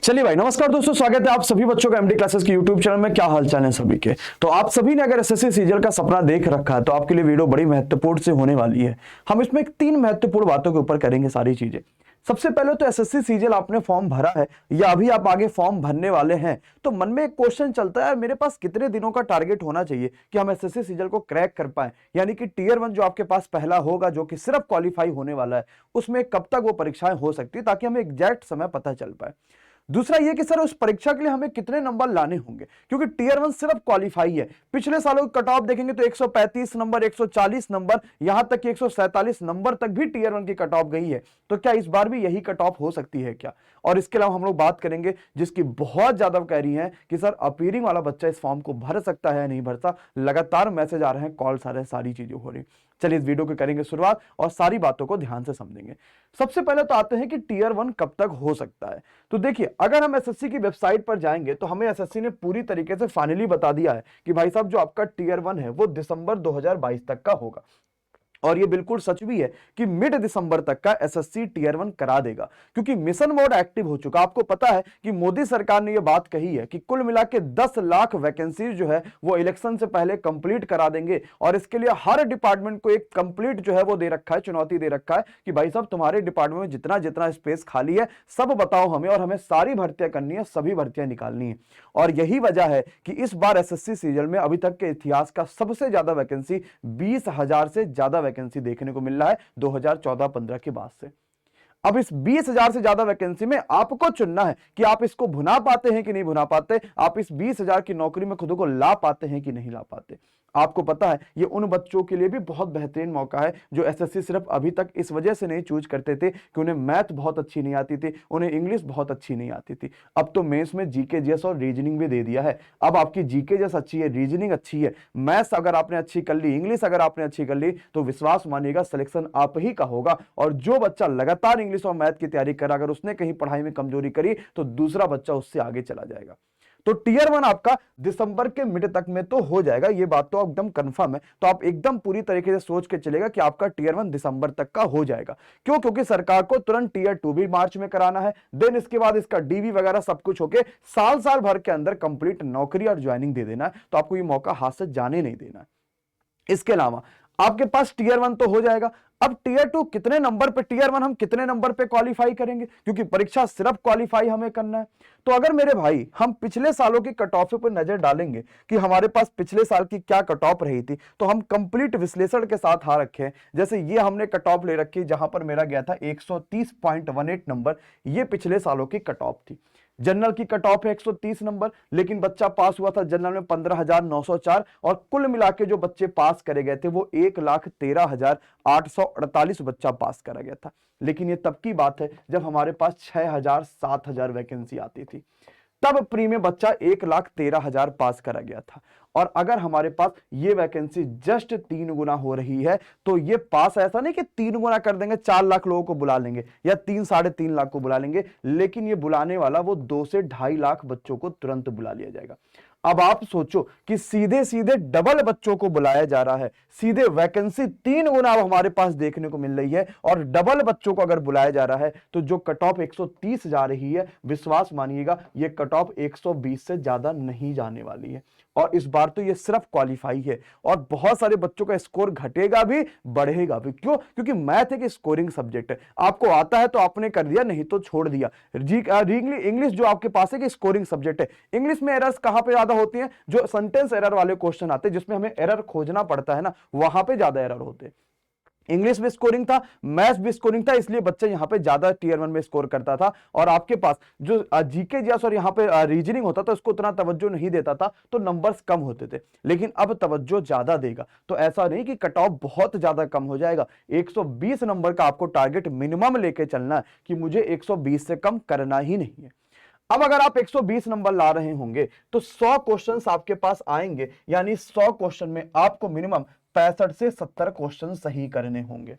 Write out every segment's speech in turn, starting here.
चलिए भाई, नमस्कार दोस्तों, स्वागत है आप सभी बच्चों का एमडी क्लासेस के यूट्यूब चैनल में। क्या हाल चाल है सभी के। तो आप सभी ने अगर एसएससी सीजीएल का सपना देख रखा है तो आपके लिए वीडियो बड़ी महत्वपूर्ण से होने वाली है। हम इसमें तीन महत्वपूर्ण बातों के ऊपर करेंगे सारी चीजें। सबसे पहले तो एसएससी सीजीएल आपने फॉर्म भरा है या अभी आप आगे फॉर्म भरने वाले हैं तो मन में एक क्वेश्चन चलता है, मेरे पास कितने दिनों का टारगेट होना चाहिए कि हम एसएससी सीजीएल को क्रैक कर पाए। यानी कि टीयर 1 जो आपके पास पहला होगा जो कि सिर्फ क्वालिफाई होने वाला है, उसमें कब तक वो परीक्षाएं हो सकती है ताकि हमें एग्जैक्ट समय पता चल पाए। दूसरा ये कि सर उस परीक्षा के लिए हमें कितने नंबर लाने होंगे, क्योंकि टीयर 1 सिर्फ क्वालिफाई है। पिछले सालों की कट ऑफ देखेंगे तो 135 नंबर, 140 नंबर, यहां तक कि 147 नंबर तक भी टीयर 1 की कट ऑफ गई है। तो क्या इस बार भी यही कट ऑफ हो सकती है क्या? और इसके अलावा हम लोग बात करेंगे जिसकी बहुत ज्यादा कह रही है कि सर अपीयरिंग वाला बच्चा इस फॉर्म को भर सकता है या नहीं भरता। लगातार मैसेज आ रहे हैं, कॉल्स आ रहे हैं, सारी चीजें हो रही। चलिए इस वीडियो को करेंगे शुरुआत और सारी बातों को ध्यान से समझेंगे। सबसे पहले तो आते हैं कि टीयर 1 कब तक हो सकता है। तो देखिए, अगर हम एसएससी की वेबसाइट पर जाएंगे तो हमें एसएससी ने पूरी तरीके से फाइनली बता दिया है कि भाई साहब जो आपका टीयर 1 है वो दिसंबर 2022 तक का होगा। और ये बिल्कुल सच भी है कि मिड दिसंबर तक का एसएससी टीयर 1 करा देगा, क्योंकि मिशन मोड एक्टिव हो चुका। आपको पता है कि मोदी सरकार ने यह बात कही है कि कुल मिला के 10 लाख वैकेंसी जो है वो इलेक्शन से पहले कंप्लीट करा देंगे। और इसके लिए हर डिपार्टमेंट को एक कंप्लीट जो है वो दे रखा है, चुनौती दे रखा है कि भाई साहब तुम्हारे डिपार्टमेंट में जितना जितना स्पेस खाली है सब बताओ हमें, और हमें सारी भर्तियां करनी है, सभी भर्तियां निकालनी है। और यही वजह है कि इस बार एसएससी सीजन में अभी तक के इतिहास का सबसे ज्यादा वैकेंसी 20,000 से ज्यादा वैकेंसी देखने को मिल रहा है 2014-15 के बाद से। अब इस 20,000 से ज्यादा वैकेंसी में आपको चुनना है कि आप इसको भुना पाते हैं कि नहीं भुना पाते, आप इस 20,000 की नौकरी में खुद को ला पाते हैं कि नहीं ला पाते। आपको पता है ये उन बच्चों के लिए भी बहुत बेहतरीन मौका है जो एसएससी सिर्फ अभी तक इस वजह से नहीं चूज करते थे कि उन्हें मैथ बहुत अच्छी नहीं आती थी, उन्हें इंग्लिश बहुत अच्छी नहीं आती थी। अब तो मेंस में जीके जीएस और रीजनिंग भी दे दिया है। अब आपकी जीके जीएस अच्छी है, रीजनिंग अच्छी है, मैथ्स अगर आपने अच्छी कर ली, इंग्लिश अगर आपने अच्छी कर ली तो विश्वास मानिएगा सिलेक्शन आप ही का होगा। और जो बच्चा लगातार इंग्लिश और मैथ की तैयारी करा, अगर उसने कहीं पढ़ाई में कमजोरी करी तो दूसरा बच्चा उससे आगे चला जाएगा। तो टीयर 1 आपका दिसंबर के मिड तक में तो हो जाएगा, ये बात तो एकदम कंफर्म है। तो आप एकदम पूरी तरीके से सोच के चलेगा कि आपका टीयर 1 दिसंबर तक का हो जाएगा। क्यों? क्योंकि सरकार को तुरंत टीयर 2 भी मार्च में कराना है, देन इसके बाद इसका डीवी वगैरह सब कुछ होके साल भर के अंदर कंप्लीट नौकरी और ज्वाइनिंग दे देना है। तो आपको ये मौका हाथ से जाने नहीं देना है। इसके अलावा आपके पास टीयर 1 तो हो जाएगा। अब टीयर 2 कितने नंबर पे, टीयर 1 हम कितने नंबर पे क्वालिफाई करेंगे, क्योंकि परीक्षा सिर्फ क्वालिफाई हमें करना है। तो अगर मेरे भाई हम पिछले सालों की कट ऑफ पर नजर डालेंगे कि हमारे पास पिछले साल की क्या कट ऑफ रही थी, तो हम कंप्लीट विश्लेषण के साथ आ रखे हैं। जैसे ये हमने कट ऑफ ले रखी जहां पर मेरा गया था 130.18 नंबर, ये पिछले सालों की कट ऑफ थी। जनरल की कट ऑफ है 130 नंबर, लेकिन बच्चा पास हुआ था जनरल में 15,904, और कुल मिला के जो बच्चे पास करे गए थे वो 1,13,848 बच्चा पास करा गया था। लेकिन ये तब की बात है जब हमारे पास 6,000 7,000 वैकेंसी आती थी, तब प्री में बच्चा 1,13,000 पास करा गया था। और अगर हमारे पास ये वैकेंसी जस्ट 3 गुना हो रही है तो ये पास ऐसा नहीं कि 3 गुना कर देंगे, 4 लाख लोगों को बुला लेंगे या 3 साढ़े 3 लाख को बुला लेंगे, लेकिन ये बुलाने वाला वो 2 से 2.5 लाख बच्चों को तुरंत बुला लिया जाएगा। अब आप सोचो कि सीधे सीधे डबल बच्चों को बुलाया जा रहा है, सीधे वैकेंसी 3 गुना अब हमारे पास देखने को मिल रही है, और डबल बच्चों को अगर बुलाया जा रहा है तो जो कट ऑफ 130 जा रही है, विश्वास मानिएगा ये कट ऑफ 120 से ज्यादा नहीं जाने वाली है। और इस बार तो ये सिर्फ क्वालिफाई है, और बहुत सारे बच्चों का स्कोर घटेगा भी बढ़ेगा भी। क्यों? क्योंकि मैथ एक स्कोरिंग सब्जेक्ट है, आपको आता है तो आपने कर दिया, नहीं तो छोड़ दिया। इंग्लिश जो आपके पास है कि स्कोरिंग सब्जेक्ट है, इंग्लिश में एरर्स कहां पे ज्यादा होती हैं? जो सेंटेंस एरर वाले क्वेश्चन आते हैं जिसमें हमें एरर खोजना पड़ता है ना, वहां पे ज्यादा एरर होते हैं। इंग्लिश भी स्कोरिंग था, मैथ्स भी स्कोरिंग था, इसलिए बच्चा यहां पे ज्यादा टीयर 1 में स्कोर करता था। और आपके पास जो जीके जीएस और यहां पे रीजनिंग होता था उसको उतना तवज्जो नहीं देता था, तो नंबर्स कम होते थे। लेकिन अब तवज्जो ज्यादा देगा, तो ऐसा नहीं कि कट ऑफ बहुत ज्यादा कम हो जाएगा। 120 नंबर का आपको टारगेट मिनिमम लेके चलना है कि मुझे 120 से कम करना ही नहीं है। अब अगर आप 120 नंबर ला रहे होंगे तो 100 क्वेश्चंस आपके पास आएंगे, यानी 100 क्वेश्चन में आपको मिनिमम 65 से 70 क्वेश्चन सही करने होंगे।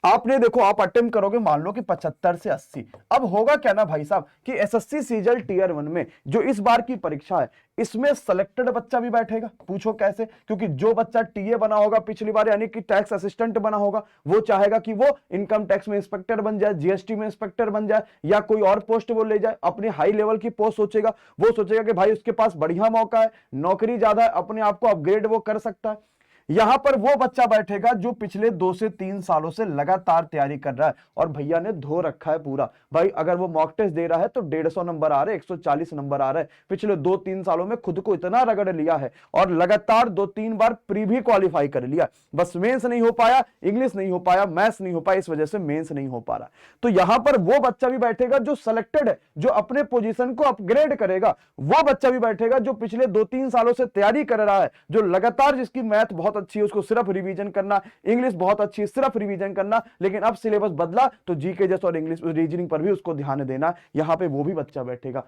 आपने देखो आप अटेम्प्ट करोगे मान लो कि 75 से 80। अब होगा क्या ना भाई साहब कि एसएससी सीजल टीयर 1 में जो इस बार की परीक्षा है इसमें सेलेक्टेड बच्चा भी बैठेगा। पूछो कैसे? क्योंकि जो बच्चा टीए बना होगा पिछली बार यानी कि टैक्स असिस्टेंट बना होगा वो चाहेगा कि वो इनकम टैक्स में इंस्पेक्टर बन जाए, जीएसटी में इंस्पेक्टर बन जाए या कोई और पोस्ट वो ले जाए, अपनी हाई लेवल की पोस्ट सोचेगा। वो सोचेगा कि भाई उसके पास बढ़िया मौका है, नौकरी ज्यादा है, अपने आप को अपग्रेड वो कर सकता है। यहां पर वो बच्चा बैठेगा जो पिछले 2 से 3 सालों से लगातार तैयारी कर रहा है और भैया ने धो रखा है पूरा। भाई अगर वो मॉक टेस्ट दे रहा है तो 150 नंबर आ रहे, 140 नंबर आ रहे, पिछले 2-3 सालों में खुद को इतना रगड़ लिया है और लगातार 2-3 बार प्री भी क्वालिफाई कर लिया। बस मेंस नहीं हो पाया, इंग्लिश नहीं हो पाया, मैथ्स नहीं हो पाया, इस वजह से मेंस नहीं हो पा रहा। तो यहां पर वो बच्चा भी बैठेगा जो सिलेक्टेड है, जो अपने पोजीशन को अपग्रेड करेगा। वो बच्चा भी बैठेगा जो पिछले 2-3 सालों से तैयारी कर रहा है, जो लगातार जिसकी मैथ बहुत अच्छी है उसको सिर्फ रिवीजन करना, इंग्लिश बहुत अच्छी है सिर्फ रिवीजन करना, लेकिन अब सिलेबस बदला तो जीके जैसे और इंग्लिश रीजनिंग पर भी उसको ध्यान देना। यहां पे वो भी बच्चा बैठेगा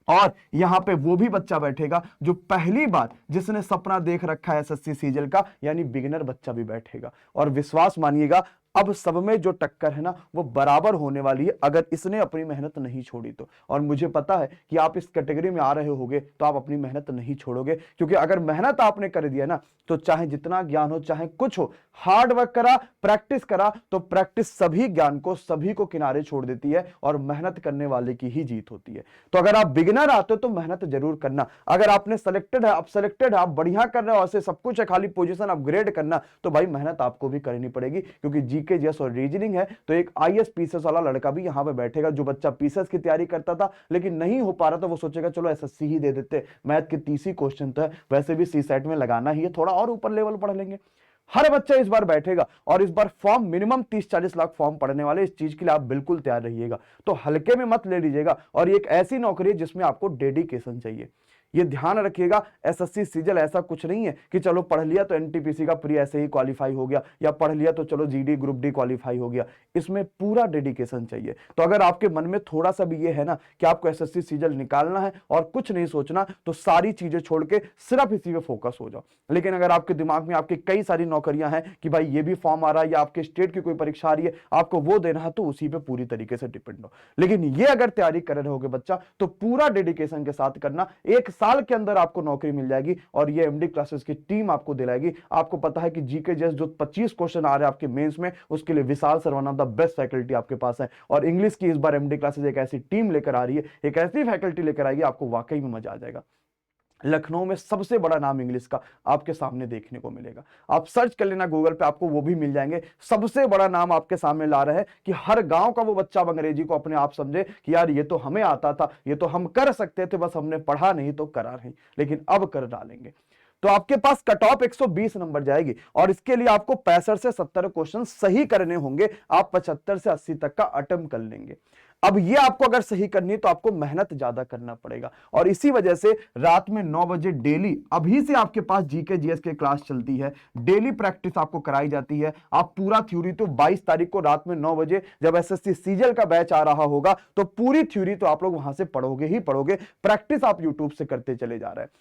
और यहां पे वो भी बच्चा बैठेगा जो पहली बार जिसने सपना देख रखा है एसएससी सीजल का, यानी बिगिनर बच्चा भी बैठेगा। और विश्वास मानिएगा अब सब में जो टक्कर है ना वो बराबर होने वाली है अगर इसने अपनी मेहनत नहीं छोड़ी तो। और मुझे पता है कि आप इस कैटेगरी में आ रहे होगे तो आप अपनी मेहनत नहीं छोड़ोगे, क्योंकि अगर मेहनत आपने कर दिया ना तो चाहे जितना ज्ञान हो चाहे कुछ हो, हार्ड वर्क करा, प्रैक्टिस करा तो प्रैक्टिस सभी ज्ञान को सभी को किनारे छोड़ देती है और मेहनत करने वाले की ही जीत होती है। तो अगर आप बिगिनर आते हो तो मेहनत जरूर करना। अगर आपने सेलेक्टेड है, आप सेलेक्टेड है, आप बढ़िया कर रहे हो, ऐसे सब कुछ है, खाली पोजीशन अपग्रेड करना, तो भाई मेहनत आपको भी करनी पड़ेगी। क्योंकि जीके जीएस और रीजनिंग है तो एक आईएएस पीसीएस वाला लड़का भी यहां पे बैठेगा। जो बच्चा पीसीएस की तैयारी करता था लेकिन नहीं हो पा रहा था वो सोचेगा चलो एसएससी ही दे देते, मैथ के 30 ही क्वेश्चन तो है, वैसे भी सी सेट में लगाना ही है, थोड़ा और ऊपर लेवल पढ़ लेंगे। हर बच्चा इस बार बैठेगा और इस बार फॉर्म मिनिमम 30-40 लाख फॉर्म पढ़ने वाले, इस चीज के लिए आप बिल्कुल तैयार रहिएगा। तो हल्के में मत ले लीजिएगा और ये एक ऐसी नौकरी है जिसमें आपको डेडिकेशन चाहिए। ये ध्यान रखिएगा, एसएससी सीजल ऐसा कुछ नहीं है कि चलो पढ़ लिया तो एनटीपीसी का प्री ऐसे ही क्वालिफाई हो गया या पढ़ लिया तो चलो जीडी ग्रुप डी क्वालिफाई हो गया। इसमें पूरा डेडिकेशन चाहिए। तो अगर आपके मन में थोड़ा सा भी ये है ना कि आपको एसएससी सीजल निकालना है और कुछ नहीं सोचना, तो सारी चीजें छोड़ के सिर्फ इसी पे फोकस हो जाओ। लेकिन अगर आपके दिमाग में आपके कई सारी नौकरियां हैं कि भाई ये भी फॉर्म आ रहा है या आपके स्टेट की कोई परीक्षा आ रही है, आपको वो देना है, तो उसी पे पूरी तरीके से डिपेंड हो। लेकिन ये अगर तैयारी कर रहे होगे बच्चा तो पूरा डेडिकेशन के साथ करना। 1 साल के अंदर आपको नौकरी मिल जाएगी और ये एमडी क्लासेस की टीम आपको दिलाएगी। आपको पता है कि जीके जैसे जो 25 क्वेश्चन आ रहे हैं आपके मेंस में, उसके लिए Vishal sir one of the best faculty आपके पास है। और इंग्लिश की इस बार एमडी क्लासेस एक ऐसी टीम लेकर आ रही है, एक ऐसी फैकल्टी लेकर आएगी, आपको वाकई में मजा आ जाएगा। लखनऊ में सबसे बड़ा नाम इंग्लिश का आपके सामने देखने को मिलेगा। आप सर्च कर लेना गूगल पे, आपको वो भी मिल जाएंगे। सबसे बड़ा नाम आपके सामने ला रहे हैं कि हर गांव का वो बच्चा अंग्रेजी को अपने आप समझे कि यार ये तो हमें आता था, ये तो हम कर सकते थे, बस हमने पढ़ा नहीं तो करा नहीं, लेकिन अब कर डालेंगे। तो आपके पास कट ऑफ 120 नंबर जाएगी और इसके लिए आपको 65 से 70 क्वेश्चन सही करने होंगे। आप 75 से 80 तक का अटेम्प्ट कर लेंगे। अब ये आपको अगर सही करनी है तो आपको मेहनत ज्यादा करना पड़ेगा और इसी वजह से रात में 9 बजे डेली अभी से आपके पास जीके जीएस के क्लास चलती है। डेली प्रैक्टिस आपको कराई जाती है। आप पूरा थ्योरी तो 22 तारीख को रात में 9 बजे जब एसएससी सीजल का बैच आ रहा होगा तो पूरी थ्योरी तो आप लोग वहां से पढ़ोगे ही पढ़ोगे। प्रैक्टिस आप यूट्यूब से करते चले जा रहे हैं।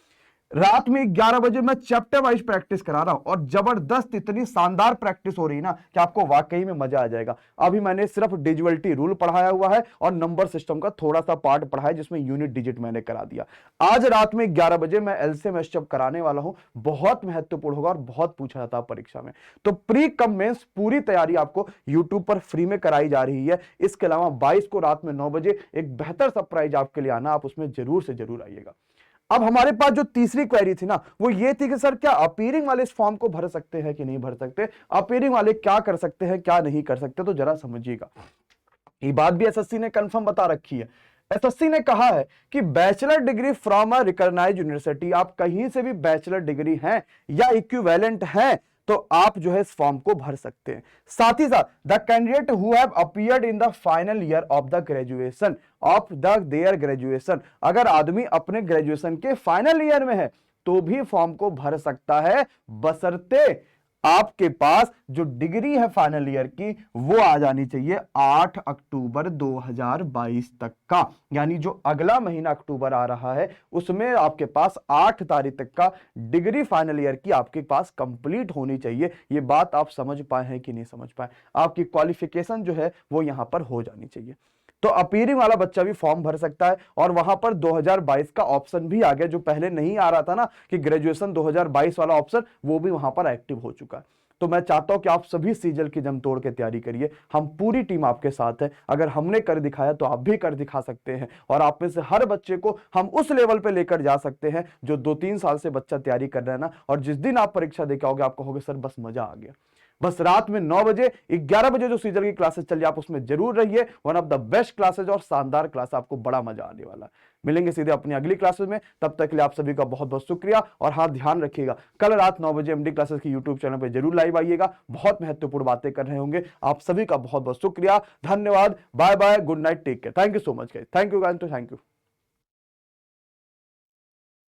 रात में 11 बजे मैं चैप्टर वाइज प्रैक्टिस करा रहा हूं और जबरदस्त इतनी शानदार प्रैक्टिस हो रही है ना कि आपको वाकई में मजा आ जाएगा। अभी मैंने सिर्फ डिविजिबिलिटी रूल पढ़ाया हुआ है और नंबर सिस्टम का थोड़ा सा पार्ट पढ़ाया जिसमें यूनिट डिजिट मैंने करा दिया। आज रात में 11 बजे मैं एलसीएम एसएचएफ कराने वाला हूं, बहुत महत्वपूर्ण होगा और बहुत पूछा जाता है परीक्षा में। तो प्री कम मेंस पूरी तैयारी आपको यूट्यूब पर फ्री में कराई जा रही है। इसके अलावा 22 को रात में 9 बजे एक बेहतर सरप्राइज आपके लिए आना, आप उसमें जरूर से जरूर आइएगा। अब हमारे पास जो तीसरी क्वेरी थी ना वो ये थी कि सर क्या अपीयरिंग वाले इस फॉर्म को भर सकते हैं कि नहीं भर सकते, अपीयरिंग वाले क्या कर सकते हैं क्या नहीं कर सकते। तो जरा समझिएगा, ये बात भी एसएससी ने कंफर्म बता रखी है। एसएससी ने कहा है कि bachelor degree from a recognised university, आप कहीं से भी बैचलर डिग्री हैं या इक्विवेलेंट हैं तो आप जो है इस फॉर्म को भर सकते हैं। साथ ही साथ the candidate who have appeared in the final year of the graduation of the their graduation, अगर आदमी अपने ग्रेजुएशन के फाइनल ईयर में है तो भी फॉर्म को भर सकता है, बशर्ते आपके पास जो डिग्री है फाइनल ईयर की वो आ जानी चाहिए 8 अक्टूबर 2022 तक का, यानी जो अगला महीना अक्टूबर आ रहा है उसमें आपके पास 8 तारीख तक का डिग्री फाइनल ईयर की आपके पास कंप्लीट होनी चाहिए। ये बात आप समझ पाए हैं कि नहीं समझ पाए? आपकी क्वालिफिकेशन जो है वो यहां पर हो जानी चाहिए। तो अपीयरिंग वाला बच्चा भी फॉर्म भर सकता है और वहां पर 2022 का ऑप्शन भी आ गया, जो पहले नहीं आ रहा था ना कि ग्रेजुएशन 2022 वाला ऑप्शन, वो भी वहां पर एक्टिव हो चुका है। तो मैं चाहता हूं कि आप सभी सीजल की जम तोड़ के तैयारी करिए। हम पूरी टीम आपके साथ है। अगर हमने कर दिखाया तो आप भी कर दिखा सकते हैं और आप में से हर बच्चे को हम उस लेवल पे लेकर जा सकते हैं जो 2-3 साल से बच्चा तैयारी कर रहा है ना, और जिस दिन आप परीक्षा देके आओगे आप कहोगे सर बस मजा आ गया। बस रात में 9 बजे 11 बजे जो सीजन की क्लासेस चल रही है आप उसमें जरूर रहिए। One of the best classes और शानदार क्लास, आपको बड़ा मजा आने वाला है। मिलेंगे सीधे अपनी अगली क्लासेस में, तब तक के लिए आप सभी का बहुत बहुत शुक्रिया। और हाँ, ध्यान रखिएगा कल रात 9 बजे एमडी क्लासेस की यूट्यूब चैनल पर जरूर लाइव आइएगा, बहुत महत्वपूर्ण बातें कर रहे होंगे। आप सभी का बहुत बहुत शुक्रिया, धन्यवाद, bye bye, good night, take care, thank you so much guys, thank you guys, thank you.